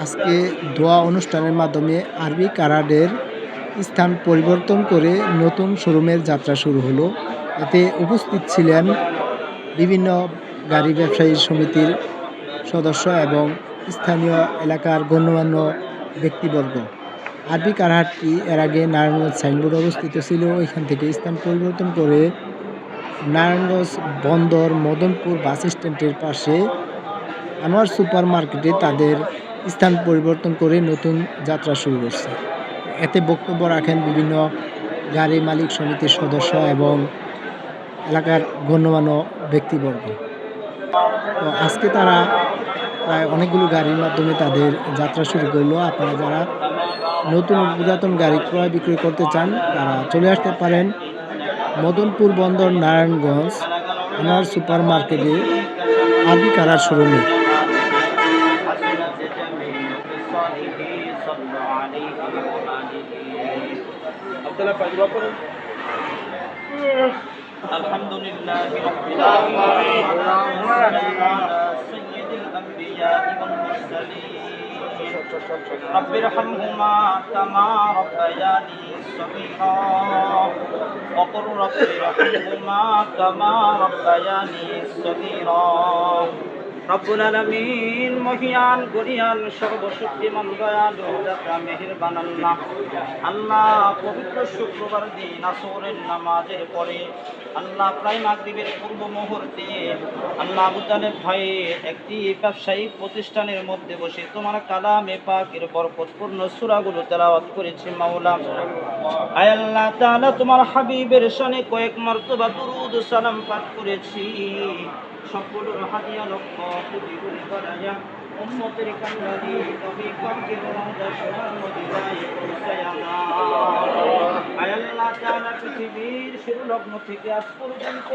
আজকে দোয়া অনুষ্ঠানের মাধ্যমে আরবি কারাডের স্থান পরিবর্তন করে নতুন শোরুমের যাত্রা শুরু হলো। এতে উপস্থিত ছিলেন বিভিন্ন গাড়ি ব্যবসায়ী সমিতির সদস্য এবং স্থানীয় এলাকার গণ্যমান্য ব্যক্তিবর্গ। আরবি কারহাটটি এর আগে নারায়ণগঞ্জ সাইনবোর্ড অবস্থিত ছিল। এখান থেকে স্থান পরিবর্তন করে নারায়ণগঞ্জ বন্দর মদনপুর বাস স্ট্যান্ডের পাশে আনোয়ার সুপার মার্কেটে তাদের স্থান পরিবর্তন করে নতুন যাত্রা শুরু করছে। এতে বক্তব্য রাখেন বিভিন্ন গাড়ি মালিক সমিতির সদস্য এবং এলাকার গণ্যমান্য ব্যক্তিবর্গ। তো আজকে তারা প্রায় অনেকগুলো গাড়ির মাধ্যমে তাদের যাত্রা শুরু করলো। আপনারা যারা নতুন ও পুরাতন গাড়ি ক্রয় বিক্রয় করতে চান তারা চলে আসতে পারেন মদনপুর বন্দর নারায়ণগঞ্জ আনোয়ার সুপার মার্কেটে আরবি কারার শোরুমে। আলহামদুলিল্লাহ রাব্বিল আলামিন সাইয়্যিদুল আম্বিয়া ওয়াল মুরসালিন রাব্বিরহামহুমা কামা রাব্বায়ানি সগীরা ওয়া কুর রাব্বিরহামহুমা কামা রাব্বায়ানি সগীরা। রব্বুল আলামিন মহিয়ান গরিয়ান সর্বশক্তিমান দয়ালু দাতা মেহেরবান আল্লাহ। আল্লাহ পবিত্র শুক্রবার দিন আসরের নামাজের পরে আল্লাহ প্রায় মাগরিবের পূর্ব মুহূর্তে আল্লাহ আবু তালেব ভাই একটি ব্যবসায়িক প্রতিষ্ঠানের মধ্যে বসে তোমার কালামে পাকের বরকতপূর্ণ সূরাগুলো তেলাওয়াত করেছে মাওলা। আয় আল্লাহ তাআলা তোমার হাবিবের শানে কয়েক মারতবা দুরূদ ও সালাম পাঠ করেছি। সকলের হাদিয়া লক্ষ কোটি কোটি বানায়া উম্মতের কান্নারি নবী পাকের রওজা সোনার মদিনায় পৌঁছায়া দাও। আয় আল্লাহ তাআলা পৃথিবীর শুরু লগ্ন থেকে আজ পর্যন্ত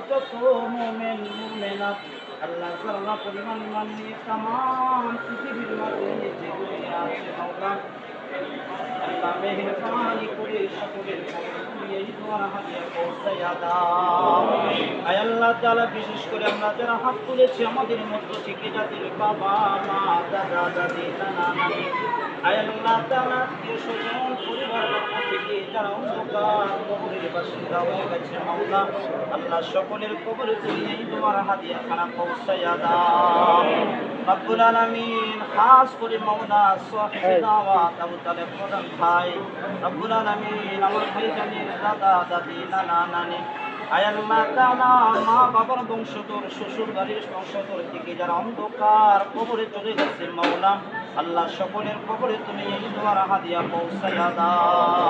যত মুমিন মুমিনাত আল্লাহ সারা পরিমাণ ইমান নিয়ে তামাম পৃথিবীর মাঝে যেগুলো আছে মাওলা আল্লাহ মেহেরবানি করে সকলের আল্লাহ তাআলা বিশেষ করে আমরা যারা হাত তুলেছি আমাদের মধ্য থেকে যাদের বাবা মা দাদা দাদি নানা নানি আল্লাহ তাআলা আত্মীয় স্বজন পরিবারের পক্ষ থেকে যারা অন্ধকার কবরের বাসিন্দা হয়ে গেছে মাওলা আল্লাহ সকলের কবরে তুলে তোমার হাদিয়া খানা পৌঁছায়া দাও রব্বুল আলামিন। খাস করে মাওলা সাহেব দাওয়াত আবু তালেব প্রধান ভাই রব্বুল আলামিন আমার ভাইজানের দাদা দাদি নানা নানি আয় আল্লাহ তাআলা মা বাবার বংশধর শ্বশুর বাড়ির বংশধর থেকে যারা অন্ধকার কবরে চলে গেছে মাওলা আল্লাহ সকলের কবরে তুমি এই দোয়ার হাদিয়া পৌঁছায়া দাও।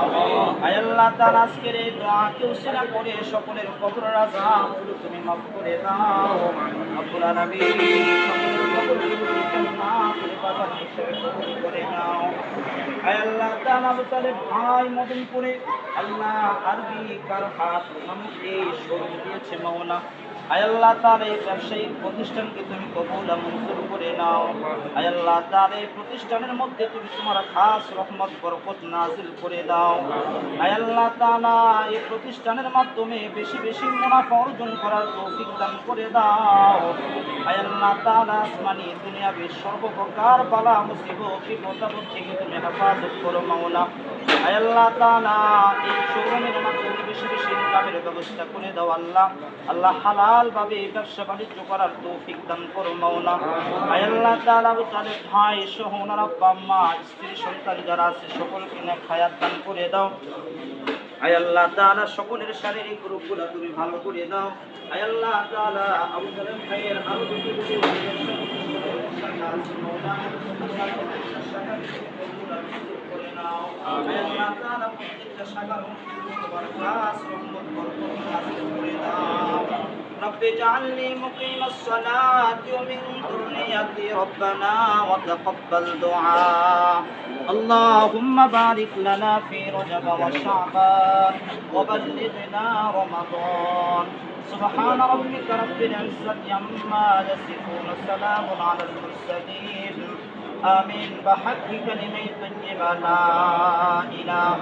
আয় আল্লাহ তাআলা আজকের এই দোয়াকে উসিলা করে সকলের কবরের আযাবগুলো তুমি মাফ করে দাও রব্বুল আলামিন। সকলের কবরগুলো জান্নাত বাবার হিসেবে কবুল করে নাও। আয় আল্লাহ তাআলা আবু তালেব ভাই মদনপুরে আল্লাহ আরবি কারহাট নামক এই শোরুম দিয়েছে মাওলা আয় আল্লাহ তাআলা এই ব্যবসায়িক প্রতিষ্ঠানকে তুমি কবুল ও মঞ্জুর করে নাও। আয় আল্লাহ তাআলা এই প্রতিষ্ঠানের মধ্যে তুমি তোমার খাস রহমত বরকত নাজিল করে দাও। আয় আল্লাহ তাআলা এই প্রতিষ্ঠানের মাধ্যমে বেশি বেশি মুনাফা অর্জন করার তৌফিক দান করে দাও। আয় আল্লাহ তাআলা আসমানি দুনিয়াবি সর্বপ্রকার বালা মুসিবত বিপদ থেকে তুমি হেফাজত করো মাওলা। আয় আল্লাহ তাআলা এই শোরুমের মাধ্যমে বেশি বেশি ইনকামের ব্যবস্থা করে দাও আল্লাহ। আল্লাহ হালাল ভাবে ব্যবসা বাণিজ্য করার তৌফিক দান করো মাওলা। আয় আল্লাহ তাআলা আবু তালেব ভাই সহ ওনার আব্বা আম্মা স্ত্রী সন্তান যারা আছে সকলকে নেক হায়াত দান করে দাও। আয় আল্লাহ তাআলা সকলের শারীরিক রোগগুলো তুমি ভালো করে দাও। আয় আল্লাহ তাআলা আবু তালেব ভাইয়ের আরো দুটি رب اجعلني مقيم الصلاة ومن ذريتي ربنا وتقبل دعاء اللهم بارك لنا في رجب وشعبان وبلغنا رمضان سبحان ربك رب العزة عما يصفون سلام على المرسلين آمين بحق كلمة طيبة لا إله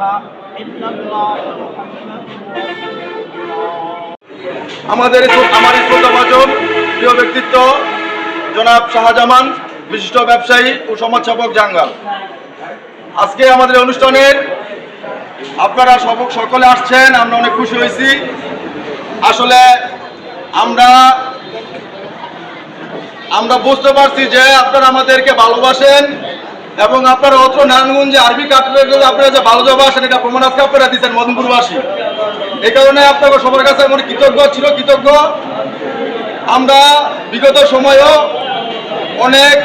إلا الله محمد رسول الله। আমার শ্রদ্ধাভাজন প্রিয় ব্যক্তিত্ব জনাব শাহজামান বিশিষ্ট ব্যবসায়ী ও সমাজসেবক জাঙ্গাল। আজকে আমাদের অনুষ্ঠানের আপনারা সকলে আসছেন, আমরা অনেক খুশি হয়েছি। আসলে আমরা বুঝতে পারছি যে আপনারা আমাদেরকে ভালোবাসেন এবং আপনারা অত্র নারায়ণগঞ্জে আরবি কাঠের আপনারা যে ভালোবাসেন এটা প্রমাণ আজকে আপনারা দিচ্ছেন মদনপুরবাসী। এই কারণে আপনাকে সবার কাছে আমার কৃতজ্ঞ। আমরা বিগত সময়েও অনেক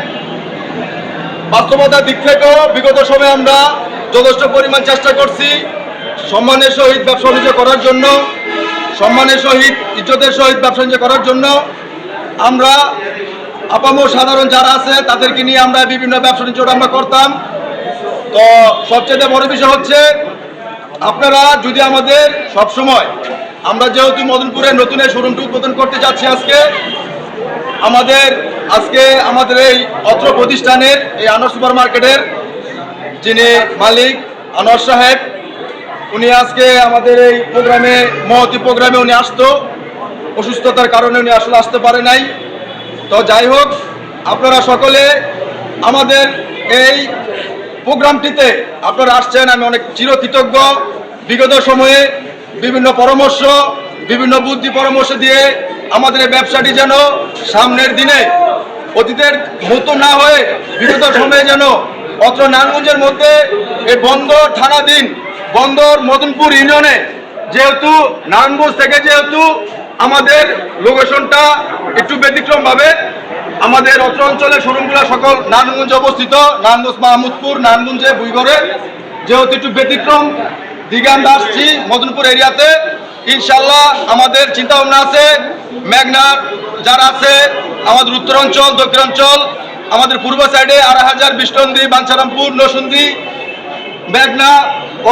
বাস্তবতার দিক থেকেও বিগত সময়ে আমরা যথেষ্ট পরিমাণ চেষ্টা করছি সম্মানের সহিত ব্যবসা বাণিজ্য করার জন্য, সম্মানের সহিত ইজ্জতের সহিত ব্যবসা বাণিজ্য করার জন্য। আমরা আপামর সাধারণ যারা আছে তাদেরকে নিয়ে আমরা বিভিন্ন ব্যবসা বাণিজ্য আমরা করতাম। তো সবচেয়ে বড় বিষয় হচ্ছে আপনারা যদি আমাদের সবসময়, আমরা যেহেতু মদনপুরে নতুন এই শোরুমটি উদ্বোধন করতে যাচ্ছি আজকে আমাদের এই অত্র প্রতিষ্ঠানের এই আনোয়ার সুপার মার্কেটের যিনি মালিক আনোয়ার সাহেব, উনি আজকে আমাদের এই মহতি প্রোগ্রামে উনি আসতো, অসুস্থতার কারণে উনি আসলে আসতে পারে নাই। তো যাই হোক, আপনারা সকলে আমাদের এই প্রোগ্রামটিতে আপনারা আসছেন, আমি অনেক চিরকৃতজ্ঞ। বিগত সময়ে বিভিন্ন পরামর্শ, বিভিন্ন বুদ্ধি পরামর্শ দিয়ে আমাদের এই ব্যবসাটি যেন সামনের দিনে অতীতের মতো না হয়ে বিগত সময়ে যেন অত্র নারায়ণগঞ্জের মধ্যে এই বন্দর থানাধীন বন্দর মদনপুর ইউনিয়নে, যেহেতু নারায়ণগঞ্জ থেকে আমাদের লোকেশনটা একটু ব্যতিক্রমভাবে, আমাদের অত্র অঞ্চলের শোরুমগুলো সকল নারায়ণগঞ্জে অবস্থিত, নারায়ণগঞ্জ মাহমুদপুর, নারায়ণগঞ্জে বুইগড়ে, যেহেতু একটু ব্যতিক্রম দিকে আমরা আসছি মদনপুর এরিয়াতে। ইনশাল্লাহ আমাদের চিন্তা ভাবনা আছে মেঘনার যারা আছে আমাদের উত্তরাঞ্চল, দক্ষিণাঞ্চল, আমাদের পূর্ব সাইডে ২৮০০ বিষ্টন্দি, বাঞ্ছারামপুর, নরসিংদী, মেঘনা,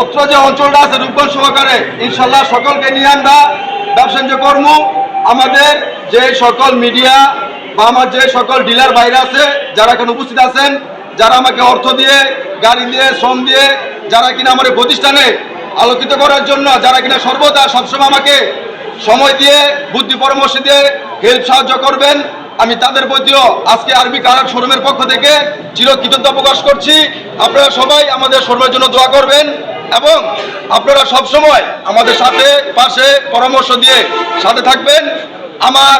অত্র যে অঞ্চলটা আছে রূপগঞ্জ সহকারে, ইনশাল্লাহ সকলকে নিয়ে আমরা ব্যবসা বাণিজ্য কর্ম। আমাদের যে সকল মিডিয়া বা আমার যে সকল ডিলার বাইরে আছে যারা এখানে উপস্থিত আছেন, যারা আমাকে অর্থ দিয়ে, গাড়ি দিয়ে, শ্রম দিয়ে, যারা কিনা আমার প্রতিষ্ঠানে আলোকিত করার জন্য, যারা কিনা সর্বদা সবসময় আমাকে সময় দিয়ে, বুদ্ধি পরামর্শ দিয়ে হেল্প সাহায্য করবেন, আমি তাদের প্রতিও আজকে আরবি কারার শোরুমের পক্ষ থেকে চিরকৃতজ্ঞতা প্রকাশ করছি। আপনারা সবাই আমাদের শোরুমের জন্য দোয়া করবেন এবং আপনারা সবসময় আমাদের সাথে পাশে পরামর্শ দিয়ে সাথে থাকবেন। আমার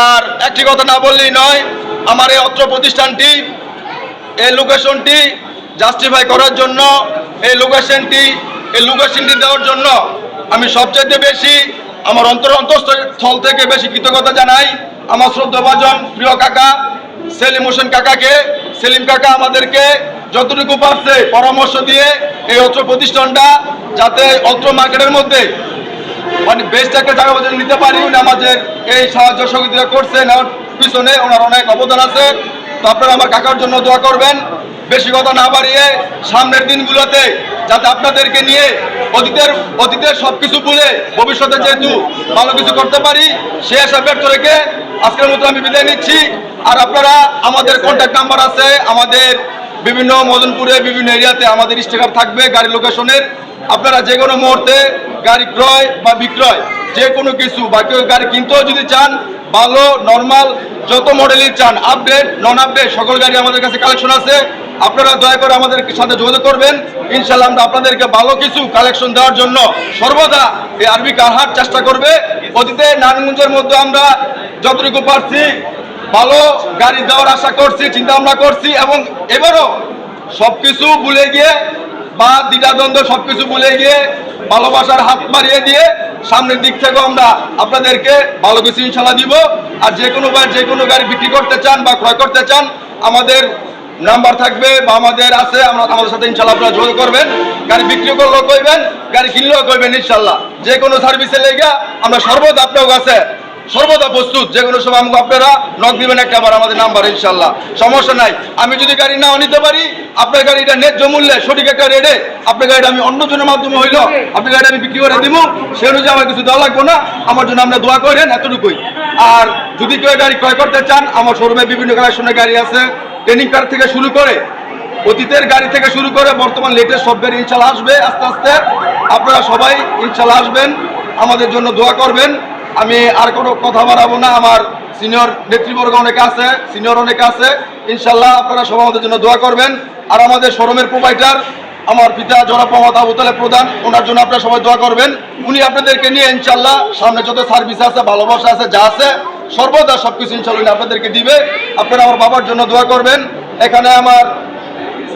আর একটি কথা না বললেই নয়, আমার এই অত্র প্রতিষ্ঠানটি, এই লোকেশনটি জাস্টিফাই করার জন্য, এই লোকেশনটি দেওয়ার জন্য আমি সবচেয়ে বেশি আমার অন্তঃস্থল থেকে বেশি কৃতজ্ঞতা জানাই আমার শ্রদ্ধাভাজন প্রিয় কাকা সেলিম কাকা আমাদেরকে যতটুকু পারছে পরামর্শ দিয়ে এই অত্র প্রতিষ্ঠানটা যাতে অত্র মার্কেটের মধ্যে মানে বেস্ট একটা জায়গা পর্যন্ত নিতে পারি, উনি আমাদের এই সাহায্য সহযোগিতা করছেন, ওর পিছনে ওনার অনেক অবদান আছে। তো আপনারা আমার কাকার জন্য দোয়া করবেন। বেশি কথা না বাড়িয়ে সামনের দিনগুলোতে যাতে আপনাদেরকে নিয়ে অতীতের সবকিছু ভুলে ভবিষ্যতে যেহেতু ভালো কিছু করতে পারি, সে আশা ব্যর্থ রেখে আজকের মতো আমি বিদায় নিচ্ছি। আর আপনারা আমাদের কন্ট্যাক্ট নাম্বার আছে, আমাদের বিভিন্ন মদনপুরে বিভিন্ন এরিয়াতে আমাদের স্টিকার থাকবে গাড়ির লোকেশনের। আপনারা যে কোনো মুহূর্তে গাড়ি ক্রয় বা বিক্রয় যে কোনো কিছু বা কেউ গাড়ি কিনতেও যদি চান, ভালো নর্মাল যত মডেলই চান, আপডেট নন আপডেট সকল গাড়ি আমাদের কাছে কালেকশন আছে। আপনারা দয়া করে আমাদের সাথে যোগাযোগ করবেন। ইনশাল্লাহ আমরা আপনাদেরকে ভালো কিছু কালেকশন দেওয়ার জন্য সর্বদা এই আরবি কার হাট চেষ্টা করবে। অতীতে নারায়ণগঞ্জের মধ্যে আমরা যতটুকু পারছি ভালো গাড়ি দেওয়ার আশা করছি, চিন্তা ভাবনা করছি এবং এবারও সবকিছু ভুলে গিয়ে বা দ্বিধাদ্বন্দ্ব সবকিছু ভুলে গিয়ে ভালোবাসার হাত বাড়িয়ে দিয়ে সামনের দিক থেকেও আমরা আপনাদেরকে ভালো কিছু ইনশাল্লাহ দিব। আর যে কোনো গাড়ি বিক্রি করতে চান বা ক্রয় করতে চান, আমাদের নাম্বার থাকবে বা আমাদের আছে, আমাদের সাথে ইনশাল্লাহ আপনারা যোগাযোগ করবেন। গাড়ি বিক্রি করলেও কইবেন, গাড়ি কিনলেও কইবেন। ইনশাল্লাহ যে কোনো সার্ভিসে লেগে আমরা সর্বদা আপনার কাছে সর্বদা প্রস্তুত। যে কোনো সময় আপনারা নক দিবেন একটা আবার আমাদের নাম্বার, ইনশাল্লাহ সমস্যা নাই। আমি যদি গাড়ি নাও নিতে পারি, আপনার গাড়িটা ন্যায্য মূল্যে সঠিক একটা রেটে আপনার গাড়িটা আমি অন্যজনের মাধ্যমে হইল আপনার গাড়িটা আমি বিক্রি করে দিব, সে অনুযায়ী আমার কিছু দেওয়া লাগবে না। আমার জন্য আপনার দোয়া করেন, এতটুকুই। আর যদি কেউ গাড়ি ক্রয় করতে চান, আমার শোরুমে বিভিন্ন কালেকশনের গাড়ি আছে, ট্রেনিং কার থেকে শুরু করে অতীতের গাড়ি থেকে শুরু করে বর্তমান লেটেস্ট সব গাড়ি ইনশাল্লাহ আসবে আস্তে আস্তে। আপনারা সবাই ইনশাল্লাহ আসবেন, আমাদের জন্য দোয়া করবেন। আমি আর কোনো কথা বাড়াবো না। আমার সিনিয়র নেতৃবর্গ অনেকে আছে, সিনিয়র অনেকে আছে। ইনশাল্লাহ আপনারা সবাই আমাদের জন্য দোয়া করবেন। আর আমাদের শোরুমের প্রোভাইডার আমার পিতা জনাব মোহাম্মদ আবু তালেব প্রধান, ওনার জন্য আপনারা সবাই দোয়া করবেন। উনি আপনাদেরকে নিয়ে ইনশাল্লাহ সামনে যত সার্ভিস আছে, ভালোবাসা আছে, যা আছে সর্বদা সবকিছু ইনশাল্লাহ আপনাদেরকে দিবে। আপনারা আমার বাবার জন্য দোয়া করবেন। এখানে আমার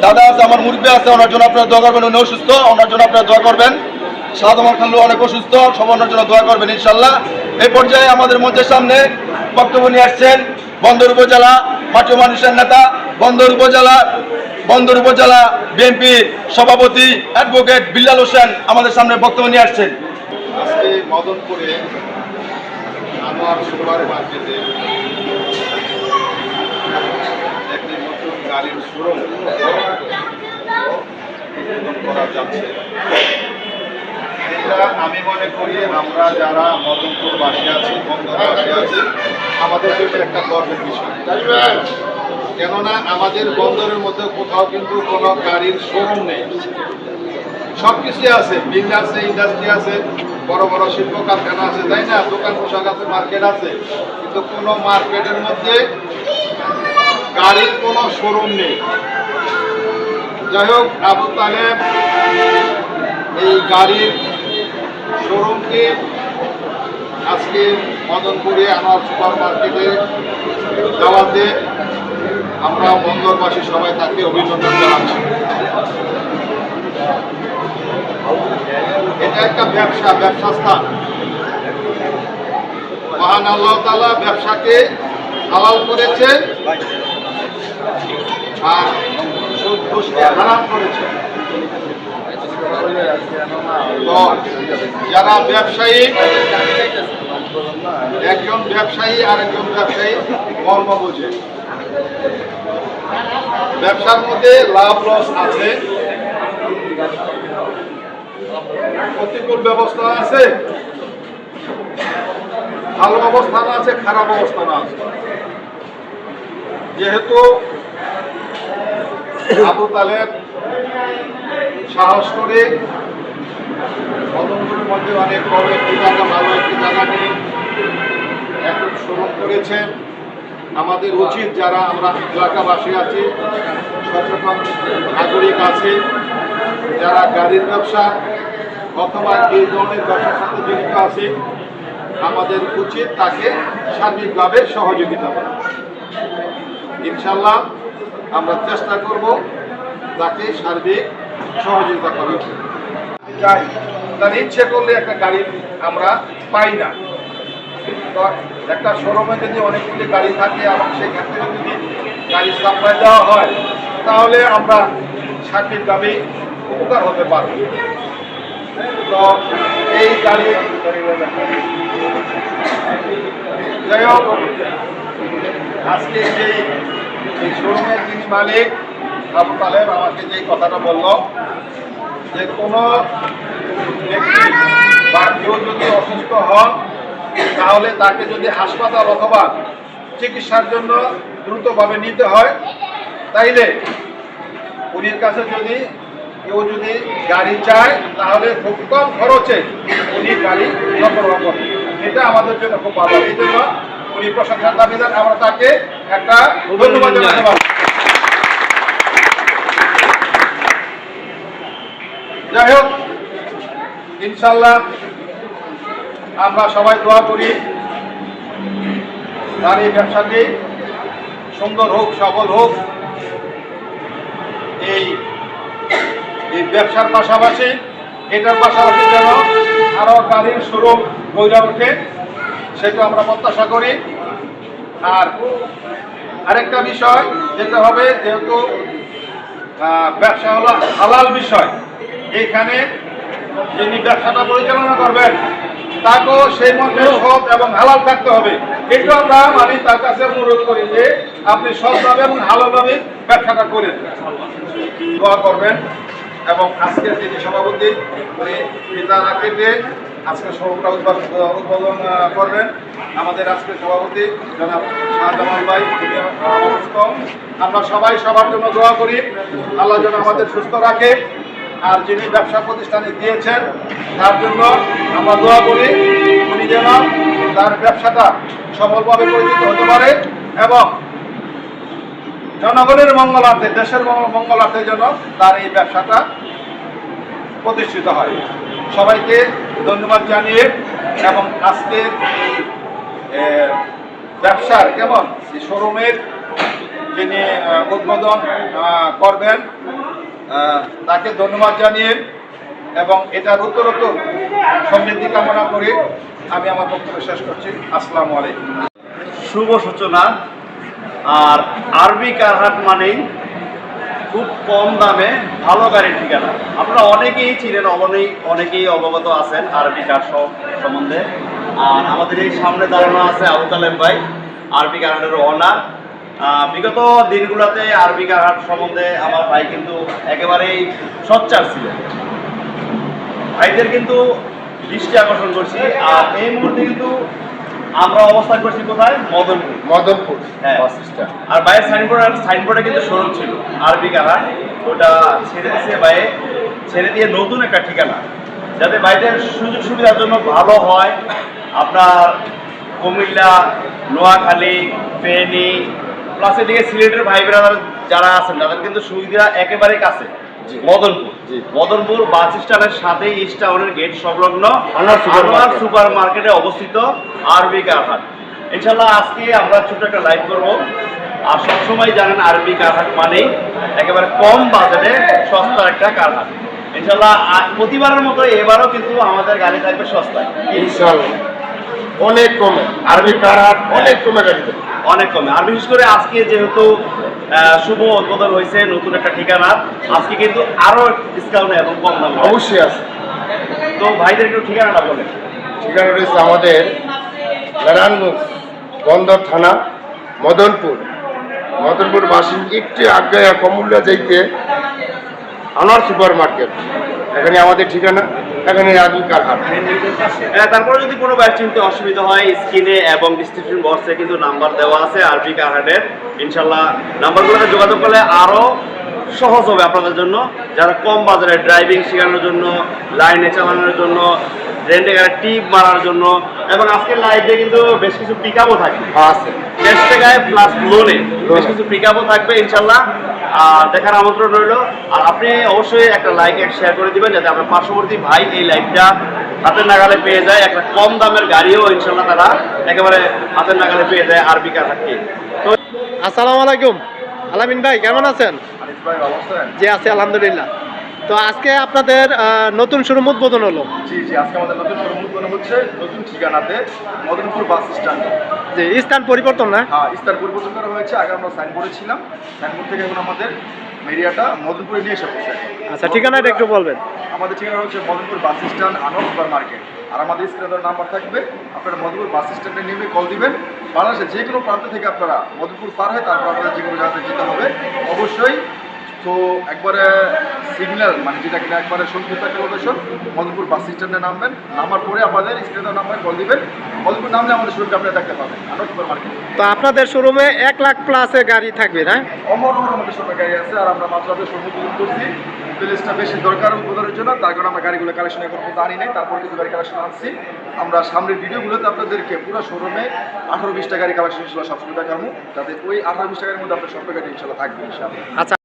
দাদা আছে, আমার মুরব্বী আছে, ওনার জন্য আপনারা দোয়া করবেন। উনি অসুস্থ, ওনার জন্য আপনারা দোয়া করবেন। শাহজামান খাল্লু অনেক অসুস্থ, সবার জন্য দোয়া করবেন ইনশাল্লাহ। এই পর্যায়ে আমাদের মঞ্চের সামনে বক্তব্য নিয়ে আসছেন বন্দর উপজেলা মাটি মানুষের নেতা, বন্দর উপজেলা বিএনপি সভাপতি অ্যাডভোকেট বিল্লাল হোসেন আমাদের সামনে বক্তব্য নিয়ে আসছেন। আজকে মদনপুরে আনোয়ার সুপার মার্কেটে একটি নতুন গাড়ির শোরুম করা যাচ্ছে। এটা আমি মনে করি আমরা যারা মদনপুরবাসী আছি, বন্দরবাসী আছি, আমাদের জন্য একটা গর্বের বিষয়। কেননা আমাদের বন্দরের মধ্যে কোথাও কিন্তু কোনো গাড়ির শোরুম নেই। সব কিছুই আছে, মিল আছে, ইন্ডাস্ট্রি আছে, বড় বড় শিল্প কারখানা আছে, তাই না, দোকান পোশাক আছে, মার্কেট আছে, কিন্তু কোনো মার্কেটের মধ্যে গাড়ির কোনো শোরুম নেই। যাই হোক, আবু তালেব এই গাড়ির শোরুমকে আজকে মদনপুরে আনোয়ার সুপার মার্কেটে দাওয়াতে আমরা বন্দরবাসী সবাই তাকে অভিনন্দন জানাচ্ছি। এটা একটা ব্যবসা স্থান। মহান আল্লাহ তাআলা ব্যবসাকে হালাল করেছে আর সুদ ঘুষকে হারাম করেছে। তো যারা ব্যবসায়ী, একজন ব্যবসায়ী আর একজন ব্যবসায়ী মর্ম বোঝে। ব্যবসার মধ্যে লাভ লস আছে, প্রতিকূল ব্যবস্থা আছে, ভালো অবস্থান আছে, খারাপ অবস্থান আছে। যেহেতু আবু তালেব সাহস করে মদনপুরের মধ্যে অনেক বড় একটি জায়গা, ভালো একটি জায়গা নিয়ে এখন শোরুম করেছেন, আমাদের উচিত যারা আমরা এলাকাবাসী আছি, সচেতন নাগরিক আছে, যারা গাড়ির ব্যবসা অথবা এই ধরনের ব্যবসার সাথে জড়িত আছে, আমাদের উচিত তাকে সার্বিকভাবে সহযোগিতা করা। ইনশাল্লাহ আমরা চেষ্টা করব তাকে সার্বিক সহযোগিতা করার। যাই তার ইচ্ছে করলে একটা গাড়ি আমরা পাই না। তো একটা শোরুমে যদি অনেকগুলি গাড়ি থাকে এবং সেখান থেকে যদি গাড়ি সাপ্লাই দেওয়া হয়, তাহলে আমরা সার্বিকভাবে উপকার হতে পারব। তো এই গাড়ি যাই হোক, আজকে এই শোরুমের যিনি মালিক আবু তালেব আমাকে যে কথাটা বলল, যে কোনো ব্যক্তি বা কেউ যদি অসুস্থ হন, তাহলে তাকে যদি হাসপাতাল অথবা চিকিৎসার জন্য দ্রুতভাবে নিতে হয়, তাইলে উনির কাছে যদি কেউ যদি গাড়ি চায়, তাহলে খুব কম খরচে উনি গাড়ি সরবরাহ করেন। এটা আমাদের জন্য খুব ভালো। এই জন্য উনি প্রশংসার দাবিদার, আমরা তাকে একটা ধন্যবাদ জানাতে পারি। যাই হোক, ইনশাল্লাহ আমরা সবাই দোয়া করি তার এই ব্যবসাটি সুন্দর হোক, সফল হোক। এই ব্যবসার পাশাপাশি এটার পাশাপাশি যেন আরো গাড়ির শোরুম গড়ে ওঠে, সেটা আমরা প্রত্যাশা করি। আর আরেকটা বিষয় যেটা হবে, যেহেতু ব্যবসা হলো হালাল বিষয়, এইখানে যিনি ব্যবসাটা পরিচালনা করবেন তাকেও সেই মধ্যে সৎ এবং হালাল থাকতে হবে। এটা আমরা মানে তার কাছে অনুরোধ করি যে আপনি সৎভাবে এবং হালালভাবে ব্যবসাটা করেন, দোয়া করবেন। এবং আজকের যিনি সভাপতি, উনি পিতারা কেটে আজকে শোরুমটা উদ্বোধন করবেন। আমাদের আজকের সভাপতি জনাব শাহজামান ভাই, অসুস্থ। আমরা সবাই সবার জন্য দোয়া করি, আল্লাহ যেন আমাদের সুস্থ রাখে। আর যিনি ব্যবসা প্রতিষ্ঠানে দিয়েছেন তার জন্য আমরা দোয়া করি, উনি যেন তার ব্যবসাটা সফলভাবে পরিচিত হতে পারে এবং জনগণের মঙ্গলার্থে, দেশের মঙ্গলার্থে যেন তার এই ব্যবসাটা প্রতিষ্ঠিত হয়। সবাইকে ধন্যবাদ জানিয়ে এবং আজকের এই ব্যবসার কেমন শোরুমের যিনি উদ্বোধন করবেন তাকে ধন্যবাদ জানিয়ে এবং এটার উত্তরোত্তর সমৃদ্ধি কামনা করে আমি আমার বক্তব্য শেষ করছি। আসসালামু আলাইকুম। শুভ সূচনা। আর আরবি কারহাট মানেই খুব কম দামে ভালো গাড়ির ঠিকানা। আপনারা অনেকেই চিনেন, অনেকেই অবগত আছেন আরবি কার সম্বন্ধে। আর আমাদের এই সামনে দাঁড়ানো আছে আবু তালেব ভাই, আরবি কারহাটের ওনার। বিগত দিনগুলোতে আরবি কারহাট সম্বন্ধে আমার ভাই কিন্তু একেবারেই সোচ্চার ছিলেন। ভাইদের কিন্তু দৃষ্টি আকর্ষণ করছি। আর এই মুহূর্তে কিন্তু আমরা অবস্থান করছি কোথায়? মদনপুর। হ্যাঁ, আর বাইরের সাইনবোর্ডে কিন্তু শোরুম ছিল আরবি কারহাট, ওটা ছেড়ে দিয়েছে বাইরে, ছেড়ে দিয়ে নতুন একটা ঠিকানা যাতে বাইরের সুযোগ সুবিধার জন্য ভালো হয়। আপনার কুমিল্লা, নোয়াখালী, ফেনী প্লাস এদিকে সিলেটের ভাই ব্রাদার যারা আছেন তাদের কিন্তু সুবিধা একেবারে কাছে। মদনপুর বাস স্ট্যান্ডের সাথে ইস্ট টাউনের গেট সংলগ্ন আনোয়ার সুপার মার্কেটে অবস্থিত আরবি কারহাট। ইনশাল্লাহ আজকে আমরা ছোট একটা লাইভ করব। আর সবসময় জানেন আরবি কারহাট মানেই একেবারে কম বাজেটে সস্তার একটা কারহাট। ইনশাল্লাহ প্রতিবারের মতো এবারও কিন্তু আমাদের গাড়ি থাকবে সস্তায়, ইনশাআল্লাহ অনেক কমে। আরবি কারহাট অনেক কমে গাড়ি, অনেক কমে। আর বিশেষ করে আজকে যেহেতু শুভ উদ্বোধন হয়েছে নতুন একটা ঠিকানা, আজকে কিন্তু আরো ডিসকাউন্ট এবং কম দাম অবশ্যই আছে। তো ভাইদের একটু ঠিকানাটা বলেন। ঠিকানা রয়েছে আমাদের নারায়ণগঞ্জ বন্দর থানা, মদনপুর বাসিন একটু আগে কমুল্লা যাইতে আনোয়ার সুপার মার্কেট, এখানে আমাদের ঠিকানা, এখানে আরবি কারহাট। তারপরে যদি কোনো বাইক চিনতে অসুবিধা হয় স্ক্রিনে এবং ডিসক্রিপশন বক্সে কিন্তু নাম্বার দেওয়া আছে আরবি কারহাটের। ইনশাল্লাহ নাম্বারগুলোতে যোগাযোগ করলে আরও সহজ হবে আপনাদের জন্য, যারা কম বাজারে ড্রাইভিং শেখানোর জন্য, লাইনে চালানোর জন্য, রেন্টে গাড়ি টিপ মারার জন্য। এবং আজকের লাইভে কিন্তু বেশ কিছু পিক আপও থাকবে, আছে ক্যাশ টাকায় প্লাস লোনে বেশ কিছু পিক আপও থাকবে ইনশাল্লাহ। আর দেখার আমন্ত্রণ রইল। আর আপনি অবশ্যই একটা লাইক শেয়ার করে দিবেন যাতে আপনার পার্শ্ববর্তী ভাই এই লাইভটা হাতের নাগালে পেয়ে যায়। একটা কম দামের গাড়িও ইনশাল্লাহ তারা একেবারে হাতের নাগালে পেয়ে যায় আরবি কারহাটকে। তো আসসালামু আলাইকুম আলামিন ভাই, কেমন আছেন? আনিস ভাই অবস্থায়? জি আছি আলহামদুলিল্লাহ। তো আজকে আপনাদের নতুন শোরুম উদ্বোধন হলো। জি আজকে আমাদের নতুন শোরুম উদ্বোধন হচ্ছে নতুন ঠিকানাতে মদনপুর বাস স্ট্যান্ডে। যে স্থান পরিবর্তন না? হ্যাঁ, স্থান পরিবর্তন করা হয়েছে। আগে আমরা সাইনবোর্ডে ছিলাম, সাইনবোর্ড থেকে এখন আমাদের এরিয়াটা মদনপুরে নিয়ে এসে পড়ছে। আচ্ছা, ঠিকানাটা একটু বলবেন। আমাদের ঠিকানা হচ্ছে Madanpur bus stand, Anwar super market. আর আমাদের স্ক্রিনের নাম্বার থাকবে, আপনারা মদনপুর বাস স্ট্যান্ডে নেমে কল দিবেন। বাংলাদেশের যে কোনো প্রান্ত থেকে আপনারা মদনপুর পার হয় তারপর আপনাদের যে কোনো জায়গাতে যেতে হবে অবশ্যই। তো একবারে সিগন্যাল মানে যেটা কিনা একবারে সংক্ষিপ্ত একটা লোকেশন, মদনপুর বাস স্ট্যান্ডে নামবেন, নামার পরে আপনাদের স্ক্রিনের নাম্বারে কল দিবেন। মদনপুর নামলে আমাদের শোরুমটা আপনারা দেখতে পাবেন আনোয়ার সুপার মার্কেট। তো আপনাদের শোরুমে 1 লাখ প্লাসে গাড়ি থাকবে না? অমর আমাদের শোরুমে গাড়ি আছে। আর আমরা মাত্র আপনাদের শোরুম উদ্বোধন করছি, প্লেসটা বেশি দরকার উদ্বোধনের জন্য, তার কারণে আমরা গাড়িগুলো কালেকশন এখন পর্যন্ত আনি নাই। তারপর কিছু গাড়ি কালেকশন আনছি। আমরা সামনের ভিডিওগুলোতে আপনাদেরকে পুরো শোরুমে 18-20টা গাড়ি কালেকশন সবসময় দেখাবো, যাতে ওই 18-20 টাকার মধ্যে আপনার সব গাড়ি ইনশাল্লাহ থাকবে ইনশাল্লাহ। আচ্ছা।